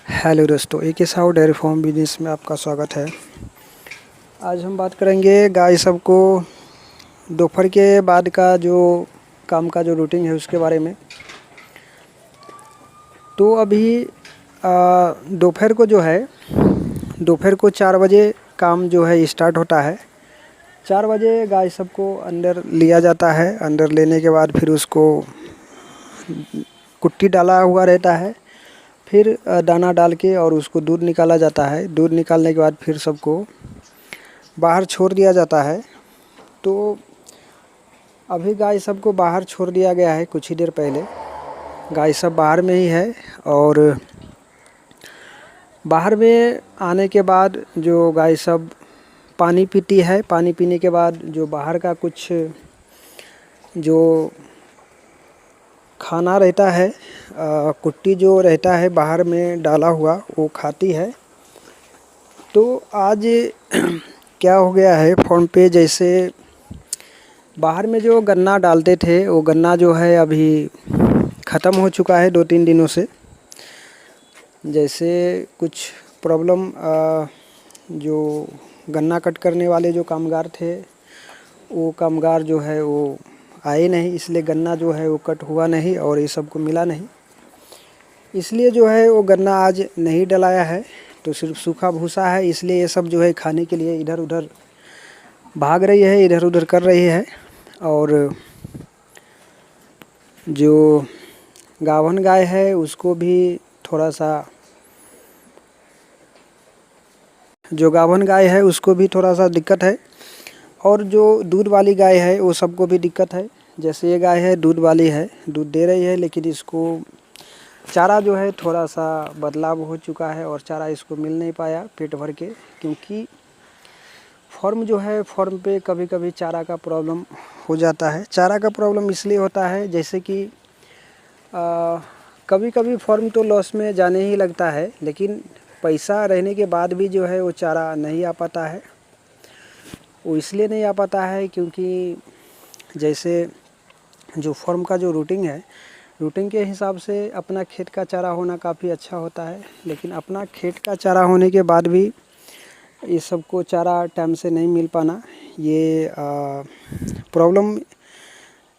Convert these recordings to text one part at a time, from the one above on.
Hello दोस्तों, एक Sahu dairy farm business में आपका स्वागत है। आज हम बात करेंगे गाय सबको दोपहर के बाद का जो काम का जो रूटीन है उसके बारे में। तो अभी दोपहर को जो है दोपहर को 4 बजे काम जो है स्टार्ट होता है। 4 बजे गाय सबको अंदर लिया जाता है। अंदर लेने के बाद फिर उसको कुट्टी डाला हुआ रहता है, फिर दाना डाल के और उसको दूध निकाला जाता है। दूध निकालने के बाद फिर सबको बाहर छोड़ दिया जाता है। तो अभी गाय सबको बाहर छोड़ दिया गया है। कुछ ही देर पहले गाय सब बाहर में ही है और बाहर में आने के बाद जो गाय सब पानी पीती है। पानी पीने के बाद जो बाहर का कुछ जो खाना रहता है, कुट्टी जो रहता है बाहर में डाला हुआ, वो खाती है। तो आज क्या हो गया है फार्म पे, जैसे बाहर में जो गन्ना डालते थे वो गन्ना जो है अभी ख़त्म हो चुका है 2-3 दिनों से। जैसे कुछ प्रॉब्लम, जो गन्ना कट करने वाले जो कामगार थे वो कामगार जो है वो आए नहीं, इसलिए गन्ना जो है वो कट हुआ नहीं और ये सबको मिला नहीं। इसलिए जो है वो गन्ना आज नहीं डलाया है, तो सिर्फ सूखा भूसा है। इसलिए ये सब जो है खाने के लिए इधर उधर भाग रही है, इधर उधर कर रही है। और जो गाभन गाय है उसको भी थोड़ा सा दिक्कत है। और जो दूध वाली गाय है वो सबको भी दिक्कत है। जैसे ये गाय है दूध वाली है, दूध दे रही है, लेकिन इसको चारा जो है थोड़ा सा बदलाव हो चुका है और चारा इसको मिल नहीं पाया पेट भर के। क्योंकि फॉर्म पे कभी कभी चारा का प्रॉब्लम हो जाता है। चारा का प्रॉब्लम इसलिए होता है जैसे कि कभी कभी फॉर्म तो लॉस में जाने ही लगता है, लेकिन पैसा रहने के बाद भी जो है वो चारा नहीं आ पाता है। वो इसलिए नहीं आ पाता है क्योंकि जैसे जो फॉर्म का जो रूटीन के हिसाब से अपना खेत का चारा होना काफ़ी अच्छा होता है। लेकिन अपना खेत का चारा होने के बाद भी ये सबको चारा टाइम से नहीं मिल पाना, ये प्रॉब्लम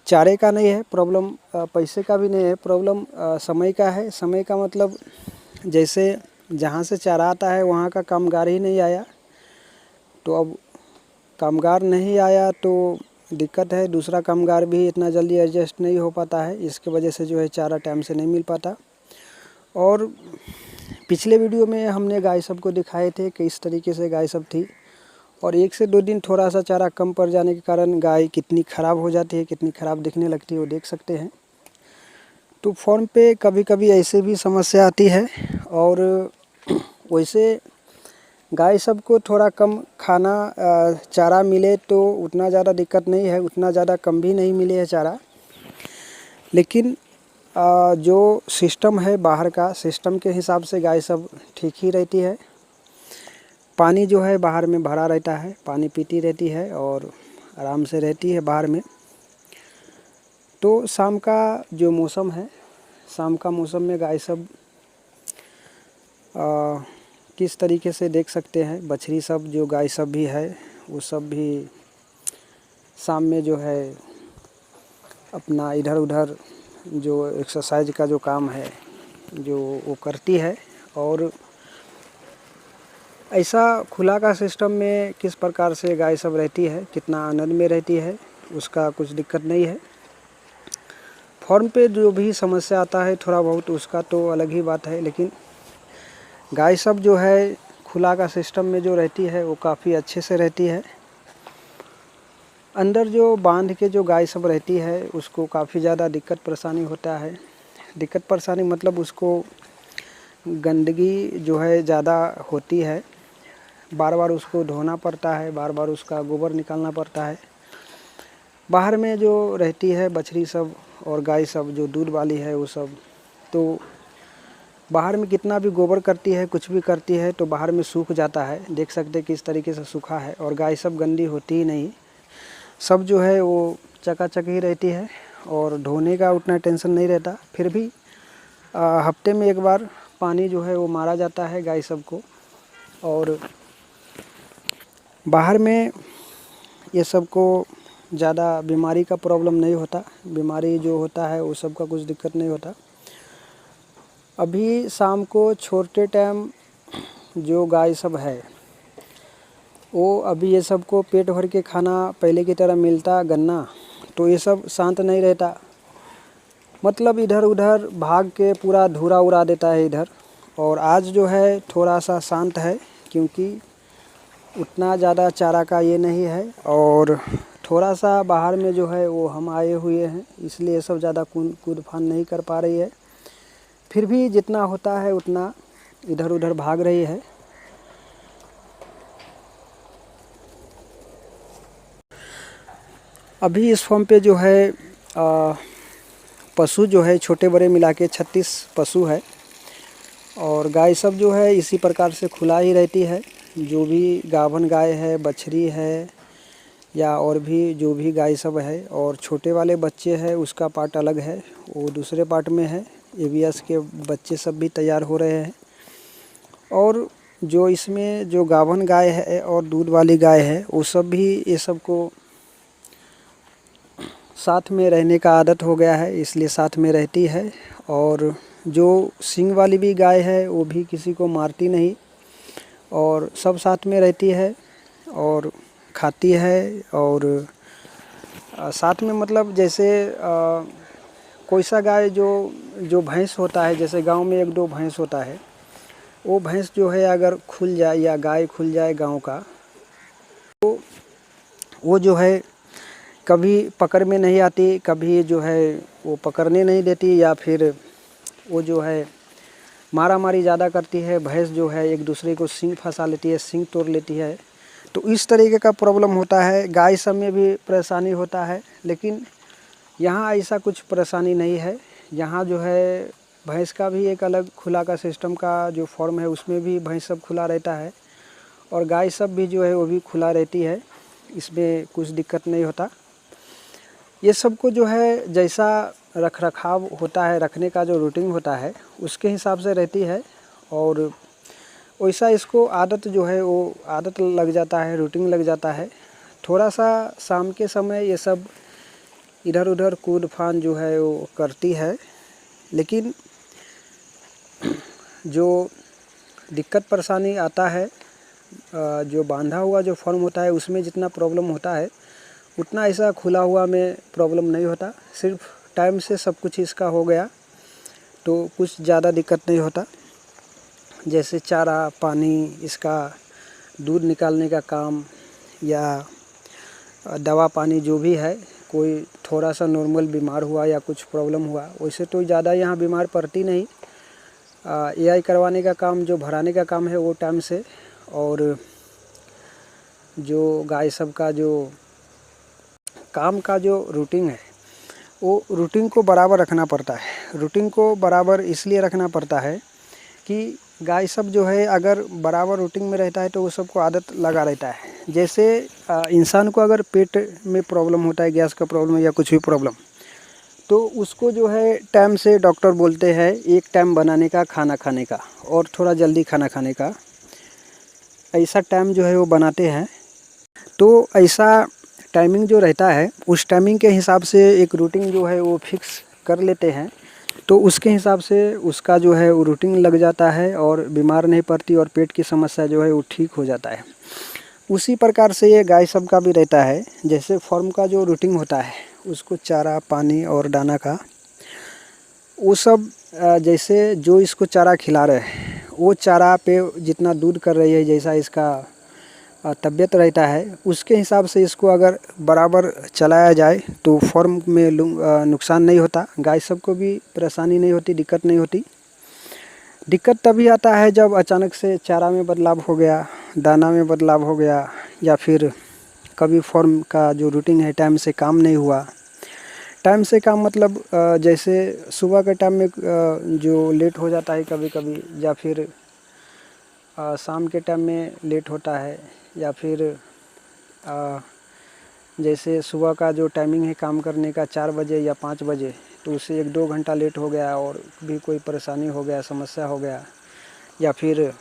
चारे का नहीं है, प्रॉब्लम पैसे का भी नहीं है, प्रॉब्लम समय का है। समय का मतलब जैसे जहाँ से चारा आता है वहाँ का कामगार ही नहीं आया, तो अब कामगार नहीं आया तो दिक्कत है। दूसरा कामगार भी इतना जल्दी एडजस्ट नहीं हो पाता है, इसके वजह से जो है चारा टाइम से नहीं मिल पाता। और पिछले वीडियो में हमने गाय सब को दिखाए थे कि इस तरीके से गाय सब थी, और 1 से 2 दिन थोड़ा सा चारा कम पड़ जाने के कारण गाय कितनी ख़राब हो जाती है, कितनी ख़राब दिखने लगती है, वो देख सकते हैं। तो फॉर्म पे कभी कभी ऐसे भी समस्या आती है। और वैसे गाय सबको थोड़ा कम खाना चारा मिले तो उतना ज़्यादा दिक्कत नहीं है, उतना ज़्यादा कम भी नहीं मिले है चारा। लेकिन जो सिस्टम है बाहर का, सिस्टम के हिसाब से गाय सब ठीक ही रहती है। पानी जो है बाहर में भरा रहता है, पानी पीती रहती है और आराम से रहती है बाहर में। तो शाम का जो मौसम है, शाम का मौसम में गाय सब किस तरीके से देख सकते हैं। बछड़ी सब जो गाय सब भी है वो सब भी शाम में जो है अपना इधर उधर जो एक्सरसाइज का जो काम है जो वो करती है। और ऐसा खुला का सिस्टम में किस प्रकार से गाय सब रहती है, कितना आनंद में रहती है, उसका कुछ दिक्कत नहीं है। फॉर्म पे जो भी समस्या आता है थोड़ा बहुत, उसका तो अलग ही बात है। लेकिन गाय सब जो है खुला का सिस्टम में जो रहती है वो काफ़ी अच्छे से रहती है। अंदर जो बांध के जो गाय सब रहती है उसको काफ़ी ज़्यादा दिक्कत परेशानी होता है। दिक्कत परेशानी मतलब उसको गंदगी जो है ज़्यादा होती है, बार बार उसको धोना पड़ता है, बार बार उसका गोबर निकालना पड़ता है। बाहर में जो रहती है बछड़ी सब और गाय सब जो दूध वाली है वो सब, तो बाहर में कितना भी गोबर करती है, कुछ भी करती है, तो बाहर में सूख जाता है। देख सकते हैं किस तरीके से सूखा है। और गाय सब गंदी होती ही नहीं, सब जो है वो चकाचक ही रहती है और धोने का उतना टेंशन नहीं रहता। फिर भी हफ्ते में एक बार पानी जो है वो मारा जाता है गाय सब को। और बाहर में ये सब को ज़्यादा बीमारी का प्रॉब्लम नहीं होता, बीमारी जो होता है वो सब का कुछ दिक्कत नहीं होता। अभी शाम को छोटे टाइम जो गाय सब है वो अभी ये सब को पेट भर के खाना पहले की तरह मिलता गन्ना, तो ये सब शांत नहीं रहता, मतलब इधर उधर भाग के पूरा धूरा उड़ा देता है इधर। और आज जो है थोड़ा सा शांत है, क्योंकि उतना ज़्यादा चारा का ये नहीं है, और थोड़ा सा बाहर में जो है वो हम आए हुए हैं, इसलिए सब ज़्यादा कूद फान नहीं कर पा रही है। फिर भी जितना होता है उतना इधर उधर भाग रही है। अभी इस फॉर्म पे जो है पशु जो है छोटे बड़े मिला के 36 पशु है, और गाय सब जो है इसी प्रकार से खुला ही रहती है। जो भी गाभन गाय है, बछड़ी है, या और भी जो भी गाय सब है, और छोटे वाले बच्चे हैं उसका पार्ट अलग है, वो दूसरे पार्ट में है। ABS के बच्चे सब भी तैयार हो रहे हैं। और जो इसमें जो गाभन गाय है और दूध वाली गाय है वो सब भी ये सब को साथ में रहने का आदत हो गया है, इसलिए साथ में रहती है। और जो सींग वाली भी गाय है वो भी किसी को मारती नहीं, और सब साथ में रहती है और खाती है। और साथ में मतलब जैसे कोई सा गाय जो भैंस होता है, जैसे गांव में 1-2 भैंस होता है, वो भैंस जो है अगर खुल जाए या गाय खुल जाए गांव का, तो वो जो है कभी पकड़ में नहीं आती, कभी जो है वो पकड़ने नहीं देती, या फिर वो जो है मारा मारी ज़्यादा करती है। भैंस जो है एक दूसरे को सींग फंसा लेती है, सींग तोड़ लेती है। तो इस तरीके का प्रॉब्लम होता है। गाय सब में भी परेशानी होता है, लेकिन यहाँ ऐसा कुछ परेशानी नहीं है। यहाँ जो है भैंस का भी एक अलग खुला का सिस्टम का जो फॉर्म है उसमें भी भैंस सब खुला रहता है, और गाय सब भी जो है वो भी खुला रहती है, इसमें कुछ दिक्कत नहीं होता। ये सब को जो है जैसा रख रखाव होता है, रखने का जो रूटीन होता है उसके हिसाब से रहती है, और वैसा इसको आदत जो है वो आदत लग जाता है, रूटीन लग जाता है। थोड़ा सा शाम के समय ये सब इधर उधर कूद फान जो है वो करती है, लेकिन जो दिक्कत परेशानी आता है जो बांधा हुआ जो फॉर्म होता है उसमें जितना प्रॉब्लम होता है उतना ऐसा खुला हुआ में प्रॉब्लम नहीं होता। सिर्फ टाइम से सब कुछ इसका हो गया तो कुछ ज़्यादा दिक्कत नहीं होता। जैसे चारा पानी, इसका दूध निकालने का काम या दवा पानी जो भी है, कोई थोड़ा सा नॉर्मल बीमार हुआ या कुछ प्रॉब्लम हुआ, वैसे तो ज़्यादा यहाँ बीमार पड़ती नहीं। AI करवाने का काम, जो भराने का काम है वो टाइम से, और जो गाय सब का जो काम का जो रूटीन है वो रूटीन को बराबर रखना पड़ता है। रूटीन को बराबर इसलिए रखना पड़ता है कि गाय सब जो है अगर बराबर रूटीन में रहता है तो वो सबको आदत लगा रहता है। जैसे इंसान को अगर पेट में प्रॉब्लम होता है, गैस का प्रॉब्लम या कुछ भी प्रॉब्लम, तो उसको जो है टाइम से डॉक्टर बोलते हैं एक टाइम बनाने का खाना खाने का और थोड़ा जल्दी खाना खाने का, ऐसा टाइम जो है वो बनाते हैं। तो ऐसा टाइमिंग जो रहता है उस टाइमिंग के हिसाब से एक रूटीन जो है वो फिक्स कर लेते हैं, तो उसके हिसाब से उसका जो है वो रूटीन लग जाता है और बीमार नहीं पड़ती और पेट की समस्या जो है वो ठीक हो जाता है। उसी प्रकार से ये गाय सब का भी रहता है। जैसे फॉर्म का जो रूटीन होता है उसको चारा पानी और दाना का, वो सब जैसे जो इसको चारा खिला रहे हैं वो चारा पे जितना दूध कर रही है, जैसा इसका तबीयत रहता है, उसके हिसाब से इसको अगर बराबर चलाया जाए तो फॉर्म में नुकसान नहीं होता, गाय सब को भी परेशानी नहीं होती, दिक्कत नहीं होती। दिक्कत तभी आता है जब अचानक से चारा में बदलाव हो गया, दाना में बदलाव हो गया, या फिर कभी फॉर्म का जो रूटीन है टाइम से काम नहीं हुआ। टाइम से काम मतलब जैसे सुबह के टाइम में जो लेट हो जाता है कभी कभी, या फिर शाम के टाइम में लेट होता है, या फिर जैसे सुबह का जो टाइमिंग है काम करने का 4 बजे या 5 बजे, तो उससे 1-2 घंटा लेट हो गया और भी कोई परेशानी हो गया, समस्या हो गया, या फिर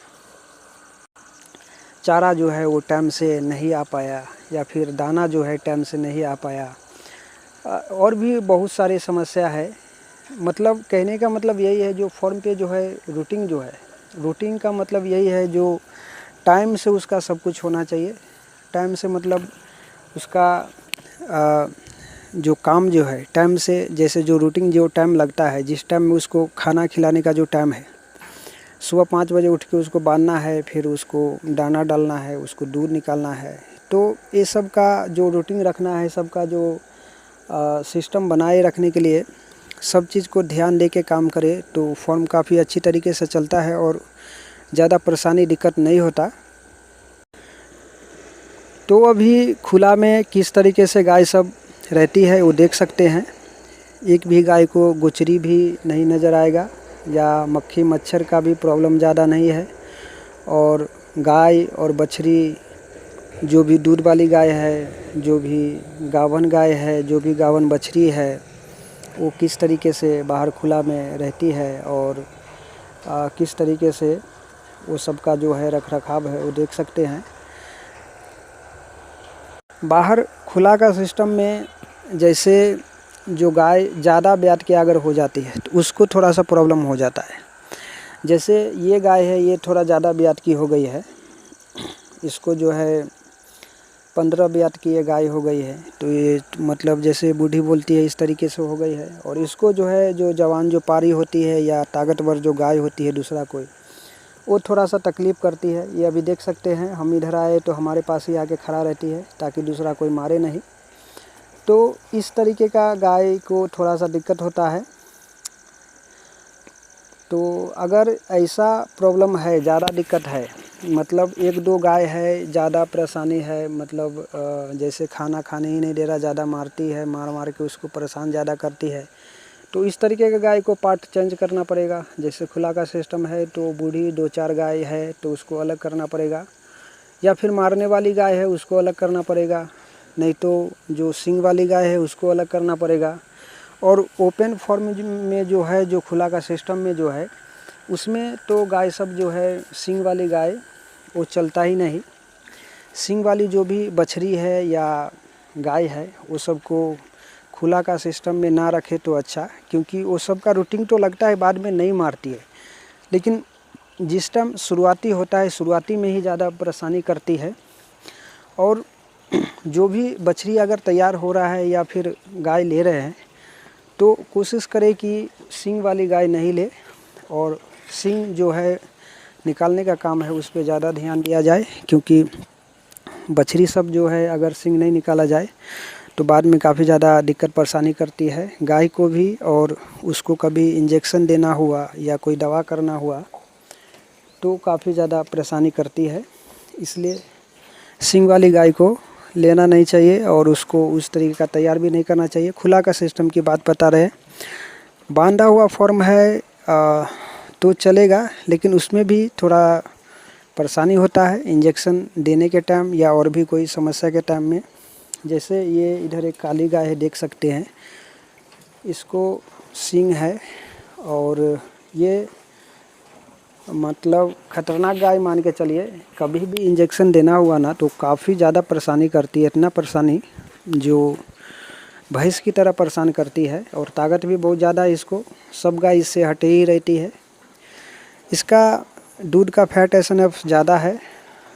चारा जो है वो टाइम से नहीं आ पाया, या फिर दाना जो है टाइम से नहीं आ पाया, और भी बहुत सारी समस्या है। मतलब कहने का मतलब यही है, जो फॉर्म पे जो है रूटीन जो है, रूटीन का मतलब यही है जो टाइम से उसका सब कुछ होना चाहिए। टाइम से मतलब उसका जो काम जो है टाइम से, जैसे जो रूटीन जो टाइम लगता है, जिस टाइम में उसको खाना खिलाने का जो टाइम है, सुबह 5 बजे उठ के उसको बांधना है, फिर उसको दाना डालना है, उसको दूध निकालना है। तो ये सब का जो रूटीन रखना है, सबका जो सिस्टम बनाए रखने के लिए सब चीज़ को ध्यान दे के काम करे तो फॉर्म काफ़ी अच्छी तरीके से चलता है और ज़्यादा परेशानी दिक्कत नहीं होता। तो अभी खुला में किस तरीके से गाय सब रहती है वो देख सकते हैं। एक भी गाय को गुचरी भी नहीं नज़र आएगा, या मक्खी मच्छर का भी प्रॉब्लम ज़्यादा नहीं है। और गाय और बछड़ी, जो भी दूध वाली गाय है, जो भी गावन गाय है, जो भी गावन बछड़ी है, वो किस तरीके से बाहर खुला में रहती है और किस तरीके से वो सबका जो है रख रखाव है वो देख सकते हैं। बाहर खुला का सिस्टम में जैसे जो गाय ज़्यादा ब्यात के अगर हो जाती है तो उसको थोड़ा सा प्रॉब्लम हो जाता है। जैसे ये गाय है, ये थोड़ा ज़्यादा ब्यात की हो गई है, इसको जो है 15 ब्यात की ये गाय हो गई है, तो ये मतलब जैसे बूढ़ी बोलती है इस तरीके से हो गई है। और इसको जो है जो जवान जो पारी होती है या ताकतवर जो गाय होती है दूसरा कोई, वो थोड़ा सा तकलीफ़ करती है। ये अभी देख सकते हैं, हम इधर आए तो हमारे पास ही आके खड़ा रहती है ताकि दूसरा कोई मारे नहीं। तो इस तरीके का गाय को थोड़ा सा दिक्कत होता है। तो अगर ऐसा प्रॉब्लम है, ज़्यादा दिक्कत है, मतलब 1-2 गाय है, ज़्यादा परेशानी है, मतलब जैसे खाना खाने ही नहीं दे रहा, ज़्यादा मारती है, मार मार के उसको परेशान ज़्यादा करती है, तो इस तरीके के गाय को पार्ट चेंज करना पड़ेगा। जैसे खुला का सिस्टम है तो बूढ़ी 2-4 गाय है तो उसको अलग करना पड़ेगा, या फिर मारने वाली गाय है उसको अलग करना पड़ेगा, नहीं तो जो सींग वाली गाय है उसको अलग करना पड़ेगा। और ओपन फॉर्म में जो है, जो खुला का सिस्टम में जो है, उसमें तो गाय सब जो है सींग वाली गाय वो चलता ही नहीं। सींग वाली जो भी बछड़ी है या गाय है वो सबको खुला का सिस्टम में ना रखे तो अच्छा, क्योंकि वो सब का रूटीन तो लगता है बाद में नहीं मारती है, लेकिन जिस टाइम शुरुआती होता है शुरुआती में ही ज़्यादा परेशानी करती है। और जो भी बछड़ी अगर तैयार हो रहा है या फिर गाय ले रहे हैं तो कोशिश करें कि सींग वाली गाय नहीं ले, और सींग जो है निकालने का काम है उस पर ज़्यादा ध्यान दिया जाए, क्योंकि बछड़ी सब जो है अगर सींग नहीं निकाला जाए तो बाद में काफ़ी ज़्यादा दिक्कत परेशानी करती है गाय को भी। और उसको कभी इंजेक्शन देना हुआ या कोई दवा करना हुआ तो काफ़ी ज़्यादा परेशानी करती है, इसलिए सींग वाली गाय को लेना नहीं चाहिए और उसको उस तरीके का तैयार भी नहीं करना चाहिए। खुला का सिस्टम की बात बता रहे। बांधा हुआ फॉर्म है तो चलेगा, लेकिन उसमें भी थोड़ा परेशानी होता है इंजेक्शन देने के टाइम या और भी कोई समस्या के टाइम में। जैसे ये इधर एक काली गाय है, देख सकते हैं, इसको सींग है और ये मतलब खतरनाक गाय मान के चलिए। कभी भी इंजेक्शन देना हुआ ना तो काफ़ी ज़्यादा परेशानी करती है, इतना परेशानी जो भैंस की तरह परेशान करती है, और ताकत भी बहुत ज़्यादा है इसको, सब गाय इससे हटे ही रहती है। इसका दूध का फैट एसएनएफ ज़्यादा है,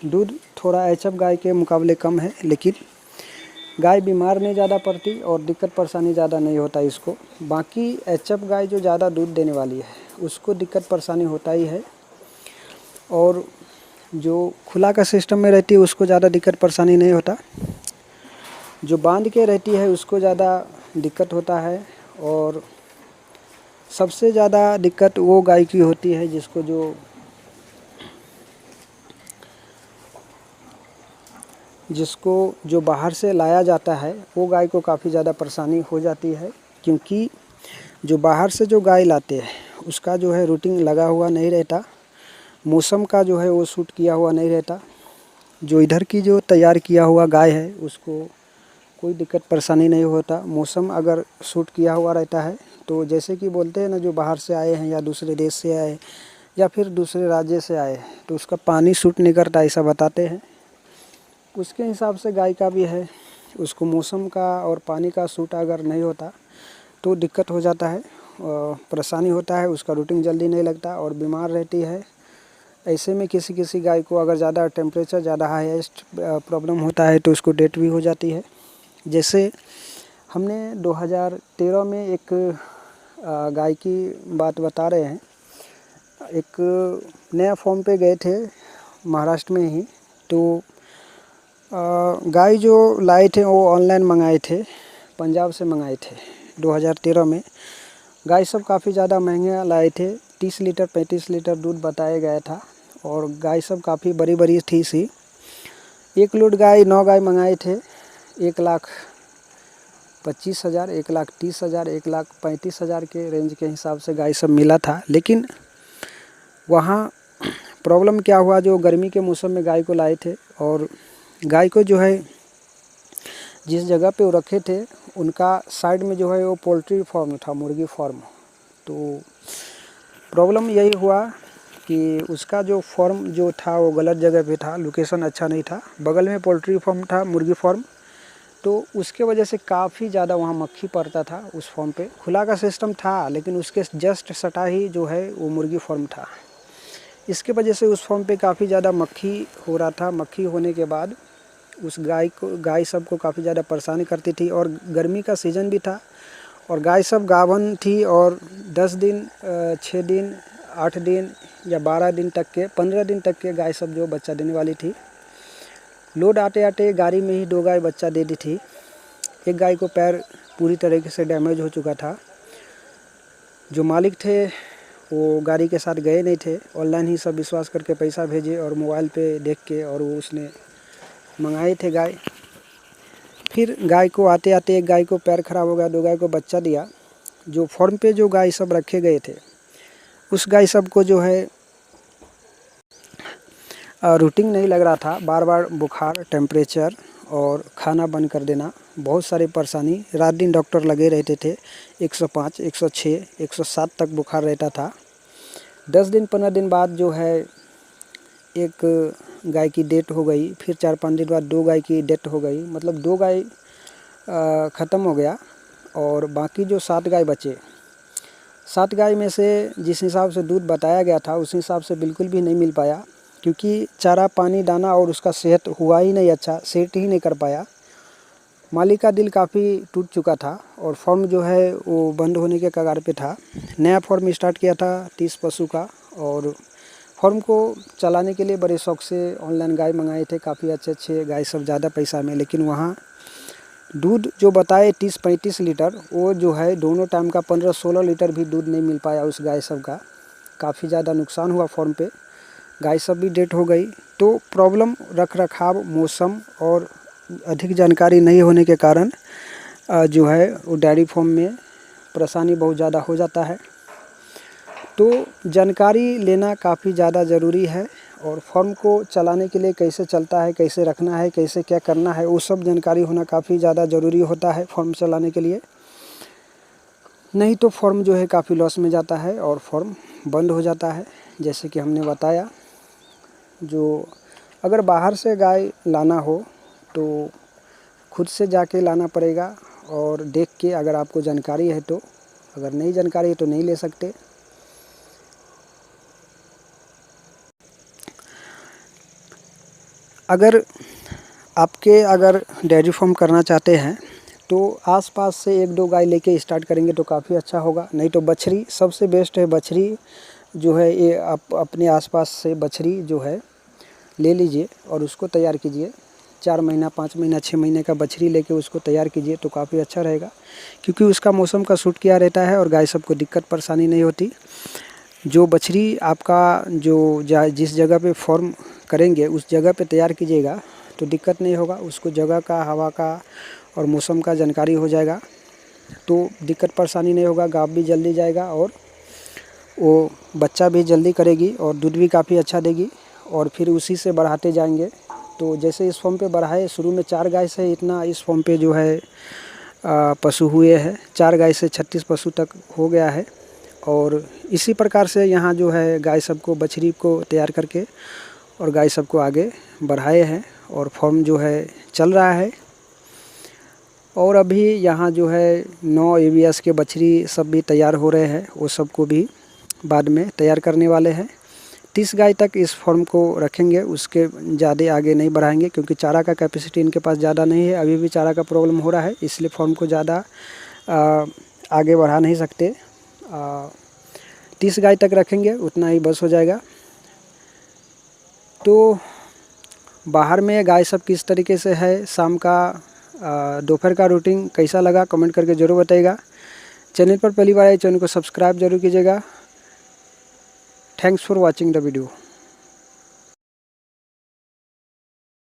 दूध थोड़ा एचएफ गाय के मुकाबले कम है, लेकिन गाय बीमार नहीं ज़्यादा पड़ती और दिक्कत परेशानी ज़्यादा नहीं होता इसको। बाकी एचएफ गाय जो ज़्यादा दूध देने वाली है उसको दिक्कत परेशानी होता ही है, और जो खुला का सिस्टम में रहती है उसको ज़्यादा दिक्कत परेशानी नहीं होता। जो बांध के रहती है उसको ज़्यादा दिक्कत होता है, और सबसे ज़्यादा दिक्कत वो गाय की होती है जिसको जो बाहर से लाया जाता है वो गाय को काफ़ी ज़्यादा परेशानी हो जाती है, क्योंकि जो बाहर से जो गाय लाते हैं उसका जो है रूटीन लगा हुआ नहीं रहता, मौसम का जो है वो सूट किया हुआ नहीं रहता। जो इधर की जो तैयार किया हुआ गाय है उसको कोई दिक्कत परेशानी नहीं होता, मौसम अगर सूट किया हुआ रहता है तो जैसे कि बोलते हैं ना, जो बाहर से आए हैं या दूसरे देश से आए या फिर दूसरे राज्य से आए तो उसका पानी सूट नहीं करता ऐसा बताते हैं। उसके हिसाब से गाय का भी है, उसको मौसम का और पानी का सूट अगर नहीं होता तो दिक्कत हो जाता है, परेशानी होता है, उसका रूटीन जल्दी नहीं लगता और बीमार रहती है। ऐसे में किसी किसी गाय को अगर ज़्यादा टेम्परेचर ज़्यादा हाईएस्ट प्रॉब्लम होता है तो उसको डेथ भी हो जाती है। जैसे हमने 2013 में एक गाय की बात बता रहे हैं, एक नया फॉर्म पे गए थे महाराष्ट्र में ही, तो गाय जो लाए थे वो ऑनलाइन मंगाए थे, पंजाब से मंगाए थे 2013 में। गाय सब काफ़ी ज़्यादा महंगे लाए थे, 30 लीटर 35 लीटर दूध बताया गया था और गाय सब काफ़ी बड़ी बड़ी थी सी। एक लोड गाय 9 गाय मंगाए थे, 1,25,000, 1,30,000, 1,35,000 के रेंज के हिसाब से गाय सब मिला था। लेकिन वहाँ प्रॉब्लम क्या हुआ, जो गर्मी के मौसम में गाय को लाए थे और गाय को जो है जिस जगह पे वो रखे थे उनका साइड में जो है वो पोल्ट्री फार्म था, मुर्गी फार्म। तो प्रॉब्लम यही हुआ कि उसका जो फार्म जो था वो गलत जगह पे था, लोकेशन अच्छा नहीं था, बगल में पोल्ट्री फार्म था, मुर्गी फार्म। तो उसके वजह से काफ़ी ज़्यादा वहाँ मक्खी पड़ता था उस फार्म पे। खुला का सिस्टम था लेकिन उसके जस्ट सटा ही जो है वो मुर्गी फार्म था। इसके वजह से उस फार्म पे काफ़ी ज़्यादा मक्खी हो रहा था। मक्खी होने के बाद उस गाय सब को काफ़ी ज़्यादा परेशानी करती थी और गर्मी का सीज़न भी था और गाय सब गाभन थी और 10 दिन 6 दिन 8 दिन या 12 दिन तक के 15 दिन तक के गाय सब जो बच्चा देने वाली थी। लोड आते आते गाड़ी में ही 2 गाय बच्चा दे दी थी। एक गाय को पैर पूरी तरीके से डैमेज हो चुका था। जो मालिक थे वो गाड़ी के साथ गए नहीं थे, ऑनलाइन ही सब विश्वास करके पैसा भेजे और मोबाइल पे देख के और वो उसने मंगाए थे गाय। फिर गाय को आते आते एक गाय को पैर खराब हो गया, 2 गाय को बच्चा दिया। जो फार्म पे जो गाय सब रखे गए थे उस गाय सब को जो है रूटीन नहीं लग रहा था, बार बार बुखार, टेम्परेचर और खाना बंद कर देना, बहुत सारी परेशानी। रात दिन डॉक्टर लगे रहते थे, 105, 106, 107 तक बुखार रहता था। 10 दिन 15 दिन बाद जो है एक गाय की डेथ हो गई, फिर 4-5 दिन बाद 2 गाय की डेथ हो गई, मतलब 2 गाय ख़त्म हो गया और बाकी जो 7 गाय बचे, 7 गाय में से जिस हिसाब से दूध बताया गया था उस हिसाब से बिल्कुल भी नहीं मिल पाया, क्योंकि चारा पानी दाना और उसका सेहत हुआ ही नहीं अच्छा, सेट ही नहीं कर पाया। मालिक का दिल काफ़ी टूट चुका था और फॉर्म जो है वो बंद होने के कगार पे था। नया फॉर्म स्टार्ट किया था 30 पशु का और फॉर्म को चलाने के लिए बड़े शौक से ऑनलाइन गाय मंगाए थे, काफ़ी अच्छे गाय सब ज़्यादा पैसा में। लेकिन वहाँ दूध जो बताए 30-35 लीटर, वो जो है दोनों टाइम का 15-16 लीटर भी दूध नहीं मिल पाया उस गाय सब का। काफ़ी ज़्यादा नुकसान हुआ फॉर्म पे, गाय सब भी डेथ हो गई। तो प्रॉब्लम रख रखाव, मौसम और अधिक जानकारी नहीं होने के कारण जो है वो डेयरी फार्म में परेशानी बहुत ज़्यादा हो जाता है। तो जानकारी लेना काफ़ी ज़्यादा ज़रूरी है और फार्म को चलाने के लिए कैसे चलता है, कैसे रखना है, कैसे क्या करना है, वो सब जानकारी होना काफ़ी ज़्यादा ज़रूरी होता है फार्म चलाने के लिए। नहीं तो फार्म जो है काफ़ी लॉस में जाता है और फार्म बंद हो जाता है। जैसे कि हमने बताया, जो अगर बाहर से गाय लाना हो तो खुद से जाके लाना पड़ेगा और देख के, अगर आपको जानकारी है तो। अगर नहीं जानकारी है तो नहीं ले सकते। अगर डेयरी फार्म करना चाहते हैं तो आसपास से 1-2 गाय लेके स्टार्ट करेंगे तो काफ़ी अच्छा होगा। नहीं तो बछड़ी सबसे बेस्ट है। बछड़ी जो है ये आप अपने आसपास से बछड़ी जो है ले लीजिए और उसको तैयार कीजिए। 4 महीना, 5 महीना, 6 महीने का बछड़ी लेके उसको तैयार कीजिए तो काफ़ी अच्छा रहेगा, क्योंकि उसका मौसम का सूट किया रहता है और गाय सबको दिक्कत परेशानी नहीं होती। जो बछड़ी आपका जिस जगह पे फॉर्म करेंगे उस जगह पे तैयार कीजिएगा तो दिक्कत नहीं होगा। उसको जगह का, हवा का और मौसम का जानकारी हो जाएगा तो दिक्कत परेशानी नहीं होगा। गाभ भी जल्दी जाएगा और वो बच्चा भी जल्दी करेगी और दूध भी काफ़ी अच्छा देगी और फिर उसी से बढ़ाते जाएंगे। तो जैसे इस फॉर्म पे बढ़ाए, शुरू में 4 गाय से इतना इस फॉर्म पे जो है पशु हुए हैं। 4 गाय से 36 पशु तक हो गया है और इसी प्रकार से यहाँ जो है गाय सबको बछड़ी को तैयार करके और गाय सबको आगे बढ़ाए हैं और फॉर्म जो है चल रहा है। और अभी यहाँ जो है 9 ABS के बछड़ी सब भी तैयार हो रहे हैं, वो सबको भी बाद में तैयार करने वाले हैं। 30 गाय तक इस फॉर्म को रखेंगे, उसके ज़्यादा आगे नहीं बढ़ाएंगे क्योंकि चारा का कैपेसिटी इनके पास ज़्यादा नहीं है। अभी भी चारा का प्रॉब्लम हो रहा है, इसलिए फॉर्म को ज़्यादा आगे बढ़ा नहीं सकते। 30 गाय तक रखेंगे, उतना ही बस हो जाएगा। तो बाहर में गाय सब किस तरीके से है, शाम का दोपहर का रूटीन कैसा लगा कमेंट करके ज़रूर बताइएगा। चैनल पर पहली बार आए चैनल को सब्सक्राइब जरूर कीजिएगा। Thanks for watching the video.